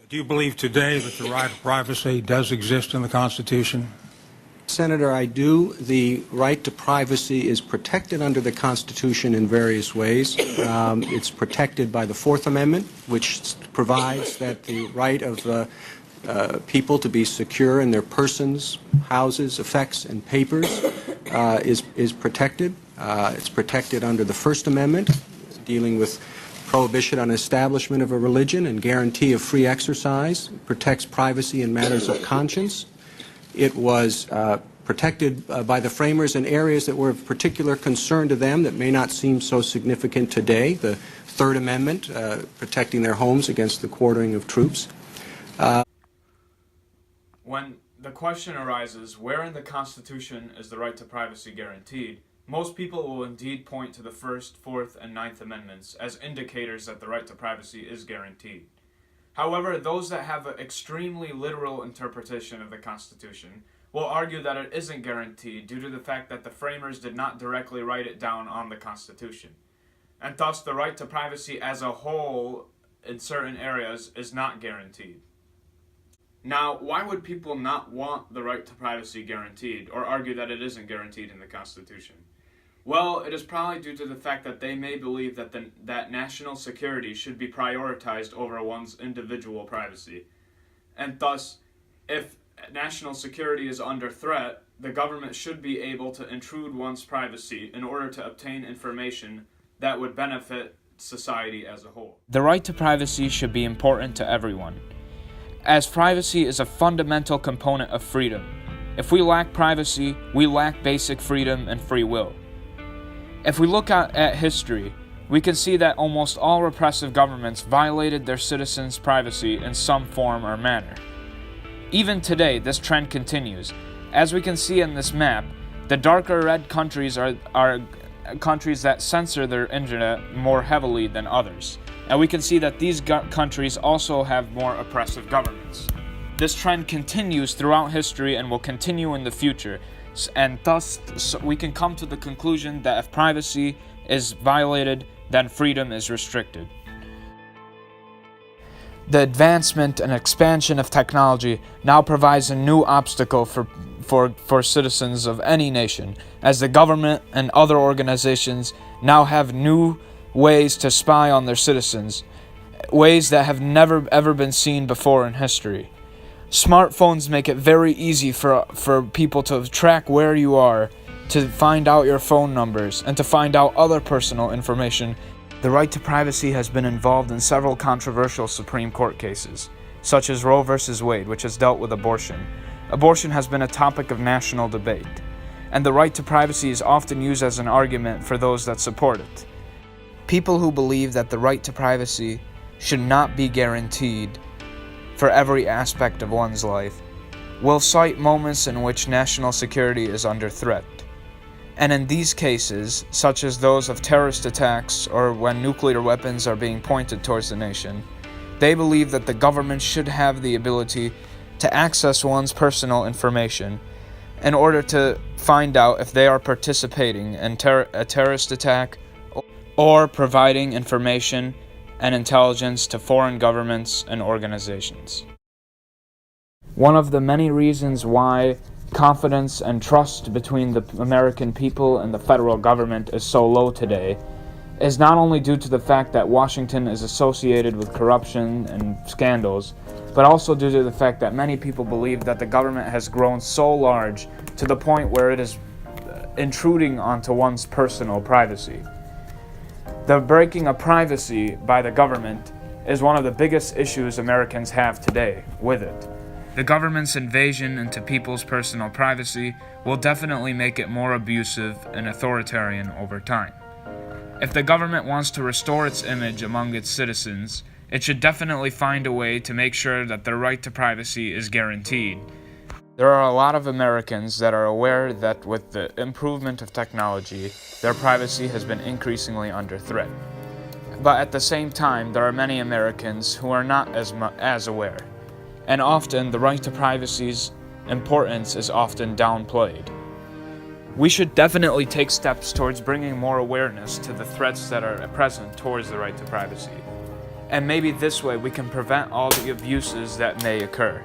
Do you believe today that the right of privacy does exist in the Constitution? Senator, I do. The right to privacy is protected under the Constitution in various ways. It's protected by the Fourth Amendment, which provides that the right of people to be secure in their persons, houses, effects, and papers is protected. It's protected under the First Amendment, dealing with prohibition on establishment of a religion and guarantee of free exercise. It protects privacy in matters of conscience. It was protected by the framers in areas that were of particular concern to them that may not seem so significant today. The Third Amendment, protecting their homes against the quartering of troops. When the question arises, where in the Constitution is the right to privacy guaranteed, most people will indeed point to the First, Fourth, and Ninth Amendments as indicators that the right to privacy is guaranteed. However, those that have an extremely literal interpretation of the Constitution will argue that it isn't guaranteed due to the fact that the framers did not directly write it down on the Constitution. And thus, the right to privacy as a whole in certain areas is not guaranteed. Now, why would people not want the right to privacy guaranteed or argue that it isn't guaranteed in the Constitution? Well, it is probably due to the fact that they may believe that that national security should be prioritized over one's individual privacy. And thus, if national security is under threat, the government should be able to intrude one's privacy in order to obtain information that would benefit society as a whole. The right to privacy should be important to everyone, as privacy is a fundamental component of freedom. If we lack privacy, we lack basic freedom and free will. If we look at history, we can see that almost all repressive governments violated their citizens' privacy in some form or manner. Even today, this trend continues. As we can see in this map, the darker red countries are countries that censor their internet more heavily than others. And we can see that these countries also have more oppressive governments. This trend continues throughout history and will continue in the future. And thus, we can come to the conclusion that if privacy is violated, then freedom is restricted. The advancement and expansion of technology now provides a new obstacle for citizens of any nation, as the government and other organizations now have new ways to spy on their citizens, ways that have never ever been seen before in history. Smartphones make it very easy for people to track where you are, to find out your phone numbers, and to find out other personal information. The right to privacy has been involved in several controversial Supreme Court cases, such as Roe v. Wade, which has dealt with abortion. Abortion has been a topic of national debate, and the right to privacy is often used as an argument for those that support it. People who believe that the right to privacy should not be guaranteed for every aspect of one's life will cite moments in which national security is under threat. And in these cases, such as those of terrorist attacks or when nuclear weapons are being pointed towards the nation, they believe that the government should have the ability to access one's personal information in order to find out if they are participating in a terrorist attack or providing information and intelligence to foreign governments and organizations. One of the many reasons why confidence and trust between the American people and the federal government is so low today is not only due to the fact that Washington is associated with corruption and scandals, but also due to the fact that many people believe that the government has grown so large to the point where it is intruding onto one's personal privacy. The breaking of privacy by the government is one of the biggest issues Americans have today with it. The government's invasion into people's personal privacy will definitely make it more abusive and authoritarian over time. If the government wants to restore its image among its citizens, it should definitely find a way to make sure that their right to privacy is guaranteed. There are a lot of Americans that are aware that with the improvement of technology, their privacy has been increasingly under threat. But at the same time, there are many Americans who are not as aware. And often, the right to privacy's importance is often downplayed. We should definitely take steps towards bringing more awareness to the threats that are present towards the right to privacy. And maybe this way we can prevent all the abuses that may occur.